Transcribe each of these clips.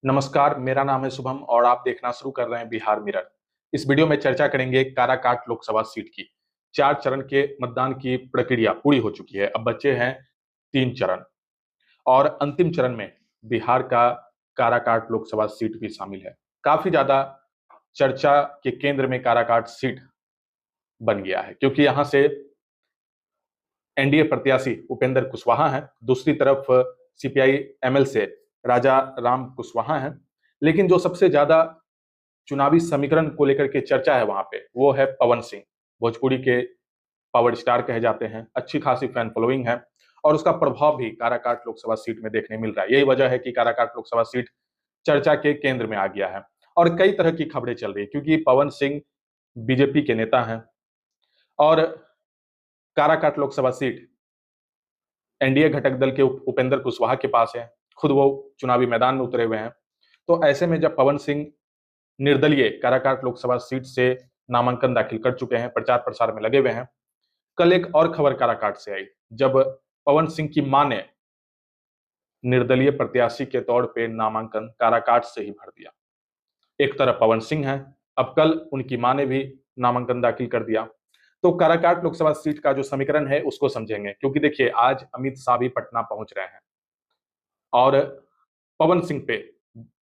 नमस्कार, मेरा नाम है शुभम और आप देखना शुरू कर रहे हैं बिहार मिरर। इस वीडियो में चर्चा करेंगे काराकाट लोकसभा सीट की। 4 चरण के मतदान की प्रक्रिया पूरी हो चुकी है। अब बचे हैं 3 चरण और अंतिम चरण में बिहार का काराकाट लोकसभा सीट भी शामिल है। काफी ज्यादा चर्चा के केंद्र में काराकाट सीट बन गया है क्योंकि यहाँ से एनडीए प्रत्याशी उपेंद्र कुशवाहा हैं, दूसरी तरफ सीपीआई एमएल से राजा राम कुशवाहा हैं। लेकिन जो सबसे ज्यादा चुनावी समीकरण को लेकर के चर्चा है वहां पे वो है पवन सिंह। भोजपुरी के पावर स्टार कहे जाते हैं, अच्छी खासी फैन फॉलोइंग है और उसका प्रभाव भी काराकाट लोकसभा सीट में देखने मिल रहा है। यही वजह है कि काराकाट लोकसभा सीट चर्चा के केंद्र में आ गया है और कई तरह की खबरें चल रही है क्योंकि पवन सिंह बीजेपी के नेता हैं और काराकाट लोकसभा सीट एनडीए घटक दल के उपेंद्र कुशवाहा के पास है। खुद वो चुनावी मैदान में उतरे हुए हैं। तो ऐसे में जब पवन सिंह निर्दलीय काराकाट लोकसभा सीट से नामांकन दाखिल कर चुके हैं, प्रचार प्रसार में लगे हुए हैं, कल एक और खबर काराकाट से आई जब पवन सिंह की मां ने निर्दलीय प्रत्याशी के तौर पे नामांकन काराकाट से ही भर दिया। एक तरफ पवन सिंह है, अब कल उनकी मां ने भी नामांकन दाखिल कर दिया। तो काराकाट लोकसभा सीट का जो समीकरण है उसको समझेंगे क्योंकि देखिए आज अमित शाह भी पटना पहुंच रहे हैं और पवन सिंह पे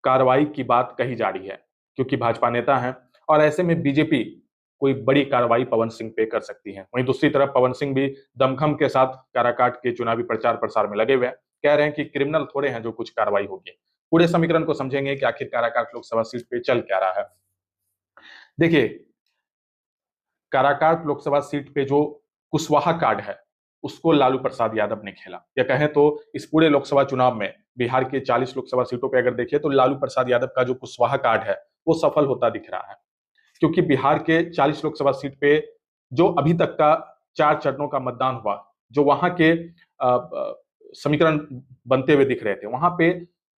कार्रवाई की बात कही जा रही है क्योंकि भाजपा नेता हैं और ऐसे में बीजेपी कोई बड़ी कार्रवाई पवन सिंह पे कर सकती है। वहीं दूसरी तरफ पवन सिंह भी दमखम के साथ काराकाट के चुनावी प्रचार प्रसार में लगे हुए हैं, कह रहे हैं कि क्रिमिनल थोड़े हैं जो कुछ कार्रवाई होगी। पूरे समीकरण को समझेंगे कि आखिर काराकाट लोकसभा सीट पे चल क्या रहा है। देखिए, काराकाट लोकसभा सीट पे जो कुशवाहा कार्ड है उसको लालू प्रसाद यादव ने खेला, या कहें तो इस पूरे लोकसभा चुनाव में बिहार के 40 लोकसभा सीटों पे अगर देखिए तो लालू प्रसाद यादव का जो कुशवाहा कार्ड है वो सफल होता दिख रहा है क्योंकि बिहार के 40 लोकसभा सीट पे जो अभी तक का 4 चरणों का मतदान हुआ, जो वहां के समीकरण बनते हुए दिख रहे थे, वहां पे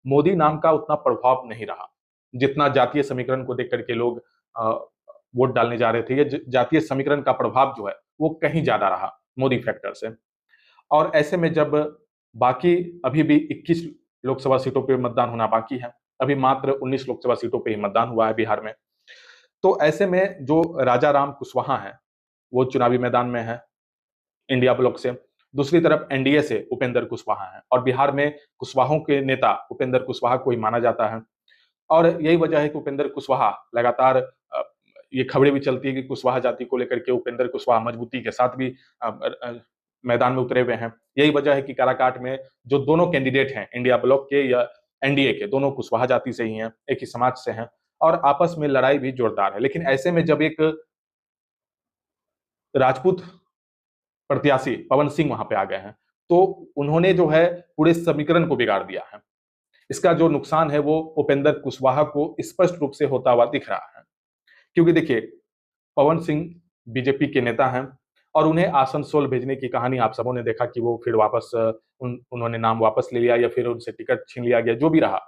मोदी नाम का उतना प्रभाव नहीं रहा जितना जातीय समीकरण को देख करके लोग वोट डालने जा रहे थे। ये जातीय समीकरण का प्रभाव जो है वो कहीं ज्यादा रहा मोदी फैक्टर से। और ऐसे में जब बाकी अभी भी 21 लोकसभा सीटों पे मतदान होना बाकी है, अभी मात्र 19 लोकसभा सीटों पे ही मतदान हुआ है बिहार में, तो ऐसे में जो राजा राम कुशवाहा है वो चुनावी मैदान में है इंडिया ब्लॉक से, दूसरी तरफ एनडीए से उपेंद्र कुशवाहा है और बिहार में कुशवाहों के नेता उपेंद्र कुशवाहा को ही माना जाता है। और यही वजह है कि उपेंद्र कुशवाहा लगातार ये खबरें भी चलती है कि कुशवाहा जाति को लेकर के उपेंद्र कुशवाहा मजबूती के साथ भी मैदान में उतरे हुए हैं। यही वजह है कि काराकाट में जो दोनों कैंडिडेट हैं इंडिया ब्लॉक के या एनडीए के, दोनों कुशवाहा जाति से ही हैं, एक ही समाज से हैं और आपस में लड़ाई भी जोरदार है। लेकिन ऐसे में जब एक राजपूत प्रत्याशी पवन सिंह वहां पे आ गए हैं तो उन्होंने जो है पूरे समीकरण को बिगाड़ दिया है। इसका जो नुकसान है वो उपेंद्र कुशवाहा को स्पष्ट रूप से होता हुआ दिख रहा है क्योंकि देखिए पवन सिंह बीजेपी के नेता हैं और उन्हें आसनसोल भेजने की कहानी आप सबों ने देखा कि वो फिर वापस उन्होंने नाम वापस ले लिया या फिर उनसे टिकट छीन लिया गया, जो भी रहा।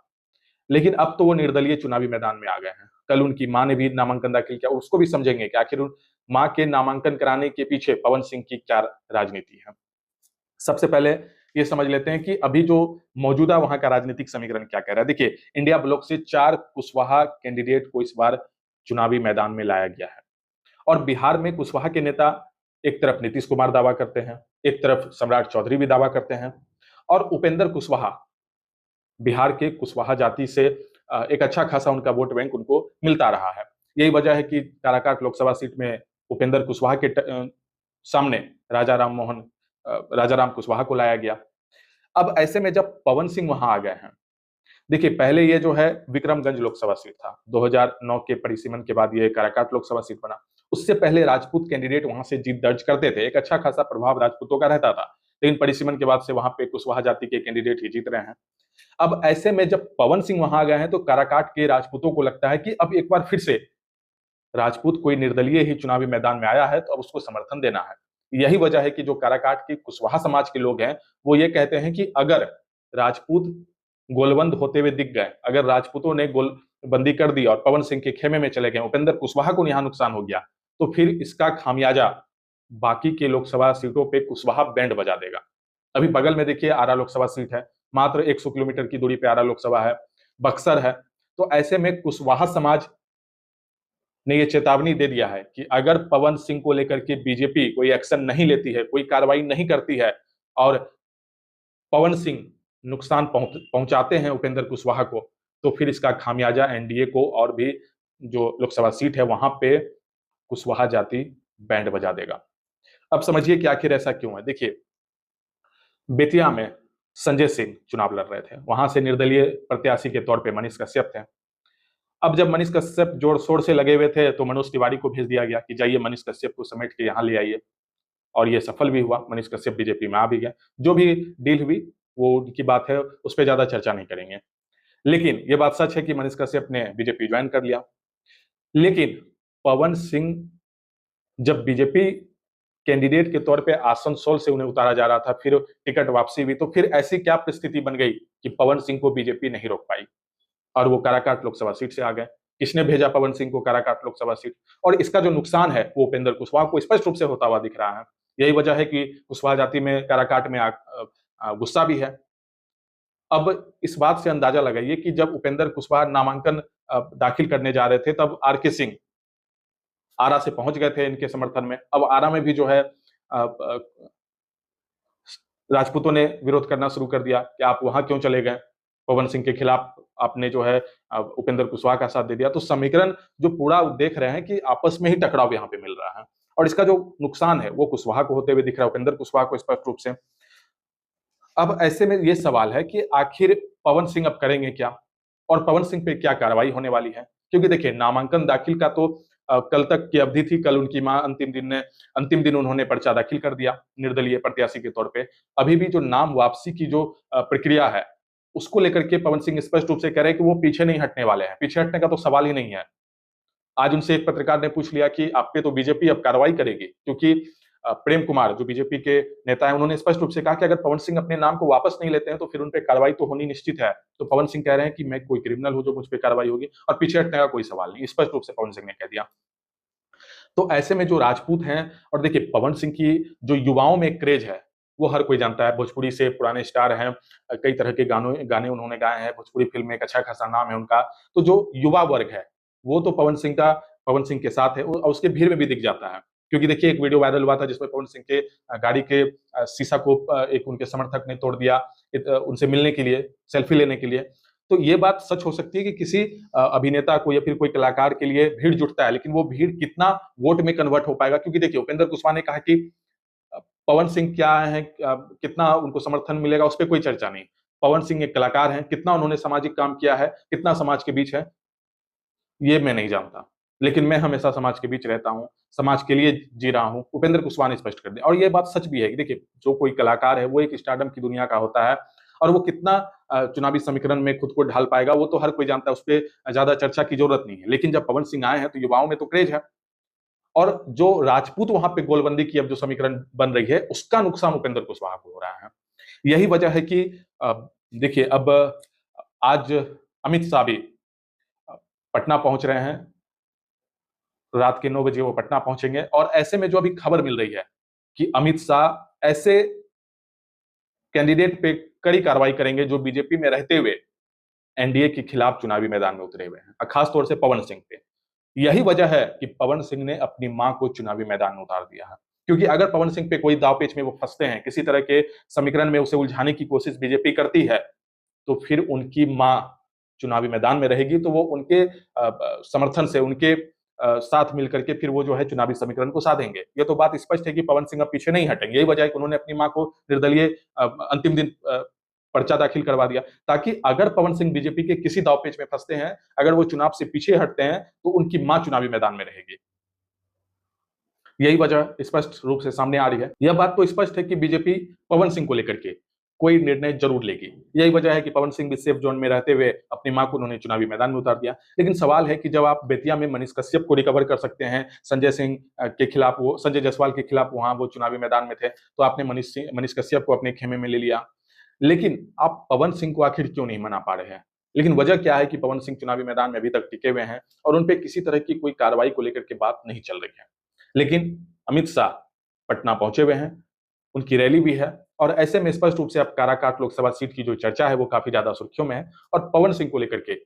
लेकिन अब तो वो निर्दलीय चुनावी मैदान में आ गए हैं। कल उनकी मां ने भी नामांकन दाखिल किया, उसको भी समझेंगे कि आखिर उन मां के नामांकन कराने के पीछे पवन सिंह की क्या राजनीति है। सबसे पहले ये समझ लेते हैं कि अभी जो मौजूदा वहां का राजनीतिक समीकरण क्या कह रहा है। देखिए, इंडिया ब्लॉक से 4 कुशवाहा कैंडिडेट को इस बार चुनावी मैदान में लाया गया है और बिहार में कुशवाहा के नेता एक तरफ नीतीश कुमार दावा करते हैं, एक तरफ सम्राट चौधरी भी दावा करते हैं और उपेंद्र कुशवाहा बिहार के कुशवाहा जाति से एक अच्छा खासा उनका वोट बैंक उनको मिलता रहा है। यही वजह है कि काराकाट लोकसभा सीट में उपेंद्र कुशवाहा के सामने राजा राम कुशवाहा को लाया गया। अब ऐसे में जब पवन सिंह वहां आ गए हैं, देखिए पहले ये जो है विक्रमगंज लोकसभा सीट था, 2009 के परिसीमन के बाद ये काराकाट लोकसभा सीट बना। उससे पहले राजपूत कैंडिडेट वहां से जीत दर्ज करते थे, एक अच्छा खासा प्रभाव राजपूतों का रहता था, लेकिन परिसीमन के बाद से वहां पे कुशवाहा जाति के कैंडिडेट ही जीत रहे हैं। अब ऐसे में जब पवन सिंह वहां आ गए हैं तो काराकाट के राजपूतों को लगता है कि अब एक बार फिर से राजपूत कोई निर्दलीय ही चुनावी मैदान में आया है तो अब उसको समर्थन देना है। यही वजह है कि जो काराकाट के कुशवाहा समाज के लोग हैं वो ये कहते हैं कि अगर राजपूत गोलबंद होते हुए दिख गए, अगर राजपूतों ने गोलबंदी कर दी और पवन सिंह के खेमे में चले गए, उपेंद्र कुशवाहा को यहाँ नुकसान हो गया, तो फिर इसका खामियाजा बाकी के लोकसभा सीटों पे कुशवाहा बैंड बजा देगा। अभी बगल में देखिए आरा लोकसभा सीट है, मात्र 100 किलोमीटर की दूरी पे आरा लोकसभा है। बक्सर है। तो ऐसे में कुशवाहा समाज ने ये चेतावनी दे दिया है कि अगर पवन सिंह को लेकर के बीजेपी कोई एक्शन नहीं लेती है, कोई कार्रवाई नहीं करती है और पवन सिंह नुकसान पहुंचाते हैं उपेंद्र कुशवाहा को, तो फिर इसका खामियाजा एनडीए को और भी जो लोकसभा सीट है वहां पे कुशवाहा जाति बैंड बजा देगा। अब समझिए कि आखिर ऐसा क्यों है। देखिए, बेतिया में संजय सिंह चुनाव लड़ रहे थे, वहां से निर्दलीय प्रत्याशी के तौर पे मनीष कश्यप थे। अब जब मनीष कश्यप जोर शोर से लगे हुए थे तो मनोज तिवारी को भेज दिया गया कि जाइए मनीष कश्यप को समेट के यहाँ ले आइए, और ये सफल भी हुआ। मनीष कश्यप बीजेपी में आ भी गया। जो भी डील हुई वो उनकी बात है, उस पर ज्यादा चर्चा नहीं करेंगे। लेकिन ये बात सच है कि मनीष कश्यप ने बीजेपी ज्वाइन कर लिया। लेकिन पवन सिंह जब बीजेपी कैंडिडेट के तौर पे आसनसोल से उन्हें उतारा जा रहा था, फिर टिकट वापसी हुई, तो फिर ऐसी क्या परिस्थिति बन गई कि पवन सिंह को बीजेपी नहीं रोक पाई और वो काराकाट लोकसभा सीट से आ गए। किसने भेजा पवन सिंह को काराकाट लोकसभा सीट? और इसका जो नुकसान है वो उपेंद्र कुशवाहा को स्पष्ट रूप से होता हुआ दिख रहा है। यही वजह है कि कुशवाहा जाति में काराकाट में गुस्सा भी है। अब इस बात से अंदाजा लगाइए कि जब उपेंद्र कुशवाहा नामांकन दाखिल करने जा रहे थे, तब आर के सिंह आरा से पहुंच गए थे इनके समर्थन में। अब आरा में भी जो है राजपूतों ने विरोध करना शुरू कर दिया कि आप वहां क्यों चले गए, पवन सिंह के खिलाफ आपने जो है उपेंद्र कुशवाहा का साथ दे दिया। तो समीकरण जो पूरा देख रहे हैं कि आपस में ही टकराव यहाँ पे मिल रहा है, और इसका जो नुकसान है वो कुशवाहा को होते हुए दिख रहा है, उपेंद्र कुशवाहा को स्पष्ट रूप से। अब ऐसे में ये सवाल है कि आखिर पवन सिंह अब करेंगे क्या, और पवन सिंह पे क्या कार्रवाई होने वाली है? क्योंकि देखिए, नामांकन दाखिल का तो कल तक की अवधि थी। कल उनकी मां अंतिम दिन उन्होंने पर्चा दाखिल कर दिया निर्दलीय प्रत्याशी के तौर पे। अभी भी जो नाम वापसी की जो प्रक्रिया है उसको लेकर के पवन सिंह स्पष्ट रूप से कह रहे हैं कि वो पीछे नहीं हटने वाले हैं। पीछे हटने का तो सवाल ही नहीं है। आज उनसे एक पत्रकार ने पूछ लिया कि आप पे तो बीजेपी अब कार्रवाई करेगी, क्योंकि प्रेम कुमार जो बीजेपी के नेता हैं उन्होंने स्पष्ट रूप से कहा कि अगर पवन सिंह अपने नाम को वापस नहीं लेते हैं तो फिर उन पे कार्रवाई तो होनी निश्चित है। तो पवन सिंह कह रहे हैं कि मैं कोई क्रिमिनल हूं जो मुझ पर कार्रवाई होगी, और पीछे हटने का कोई सवाल नहीं, स्पष्ट रूप से पवन सिंह ने कह दिया। तो ऐसे में जो राजपूत हैं, और देखिए पवन सिंह की जो युवाओं में क्रेज है वो हर कोई जानता है। भोजपुरी से पुराने स्टार हैं, कई तरह के गाने उन्होंने गाए हैं, भोजपुरी फिल्म में एक अच्छा खासा नाम है उनका। तो जो युवा वर्ग है वो तो पवन सिंह के साथ है, और उसके भीड़ में भी दिख जाता है। क्योंकि देखिए, एक वीडियो वायरल हुआ था जिसमें पवन सिंह के गाड़ी के शीशा को एक उनके समर्थक ने तोड़ दिया उनसे मिलने के लिए, सेल्फी लेने के लिए। तो ये बात सच हो सकती है कि किसी अभिनेता को या फिर कोई कलाकार के लिए भीड़ जुटता है, लेकिन वो भीड़ कितना वोट में कन्वर्ट हो पाएगा? क्योंकि देखिए, उपेंद्र कुशवाहा ने कहा कि पवन सिंह क्या है, कितना उनको समर्थन मिलेगा उस पर कोई चर्चा नहीं। पवन सिंह एक कलाकार हैं, कितना उन्होंने सामाजिक काम किया है, कितना समाज के बीच है, ये मैं नहीं जानता। लेकिन मैं हमेशा समाज के बीच रहता हूँ, समाज के लिए जी रहा हूँ, उपेंद्र कुशवाहा ने स्पष्ट कर दिया। और ये बात सच भी है कि देखिए, जो कोई कलाकार है वो एक स्टारडम की दुनिया का होता है, और वो कितना चुनावी समीकरण में खुद को ढाल पाएगा वो तो हर कोई जानता है, उस पर ज्यादा चर्चा की जरूरत नहीं है। लेकिन जब पवन सिंह आए हैं तो युवाओं में तो क्रेज है, और जो राजपूत वहां पे गोलबंदी की अब जो समीकरण बन रही है उसका नुकसान उपेंद्र कुशवाहा को हो रहा है। यही वजह है कि देखिए, अब आज अमित शाह भी पटना पहुंच रहे हैं। रात के 9 बजे वो पटना पहुंचेंगे, और ऐसे में जो अभी खबर मिल रही है कि अमित शाह ऐसे कैंडिडेट पे कड़ी कार्रवाई करेंगे जो बीजेपी में रहते हुए एनडीए के खिलाफ चुनावी मैदान में उतरे हुए हैं, खास तौर से पवन सिंह पे। यही वजह है कि पवन सिंह ने अपनी मां को चुनावी मैदान में उतार दिया है। क्योंकि अगर पवन सिंह पे कोई दाव पेच में वो फंसते हैं, किसी तरह के समीकरण में उसे उलझाने की कोशिश बीजेपी करती है, तो फिर उनकी मां चुनावी मैदान में रहेगी, तो वो उनके समर्थन से, उनके साथ मिलकर के फिर वो जो है चुनावी समीकरण को साधेंगे। ये तो बात स्पष्ट है कि पवन सिंह अब पीछे नहीं हटेंगे। यही वजह है कि उन्होंने अपनी मां को निर्दलीय अंतिम दिन पर्चा दाखिल करवा दिया, ताकि अगर पवन सिंह बीजेपी के किसी दावपेच में फंसते हैं, अगर वो चुनाव से पीछे हटते हैं, तो उनकी मां चुनावी मैदान में रहेगी। यही वजह स्पष्ट रूप से सामने आ रही है। यह बात तो स्पष्ट है कि बीजेपी पवन सिंह को लेकर के कोई निर्णय जरूर लेगी। यही वजह है कि पवन सिंह भी सेफ जोन में रहते हुए अपनी मां को उन्होंने चुनावी मैदान में उतार दिया। लेकिन सवाल है कि जब आप बेतिया में मनीष कश्यप को रिकवर कर सकते हैं, संजय सिंह के खिलाफ, वो संजय जायसवाल के खिलाफ वहां वो चुनावी मैदान में थे, तो आपने मनीष कश्यप को अपने खेमे में ले लिया। लेकिन आप पवन सिंह को आखिर क्यों नहीं मना पा रहे हैं? लेकिन वजह क्या है कि पवन सिंह चुनावी मैदान में अभी तक टिके हुए हैं, और उन पे किसी तरह की कोई कार्रवाई को लेकर के बात नहीं चल रही है। लेकिन अमित शाह पटना पहुंचे हुए हैं, उनकी रैली भी है और ऐसे में स्पष्ट रूप से अब काराकाट लोकसभा सीट की जो चर्चा है वो काफी ज्यादा सुर्खियों में है और पवन सिंह को लेकर के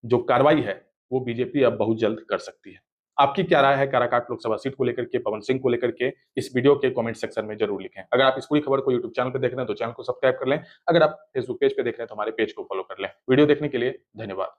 जो कार्रवाई है वो बीजेपी अब बहुत जल्द कर सकती है। आपकी क्या राय है काराकाट लोकसभा सीट को लेकर के, पवन सिंह को लेकर के? इस वीडियो के कमेंट सेक्शन में जरूर लिखें। अगर आप इस पूरी खबर को यूट्यूब चैनल पे देख रहे हैं तो चैनल को सब्सक्राइब कर लें। अगर आप फेसबुक पेज पे देख रहे हैं तो हमारे पेज को फॉलो कर लें। वीडियो देखने के लिए धन्यवाद।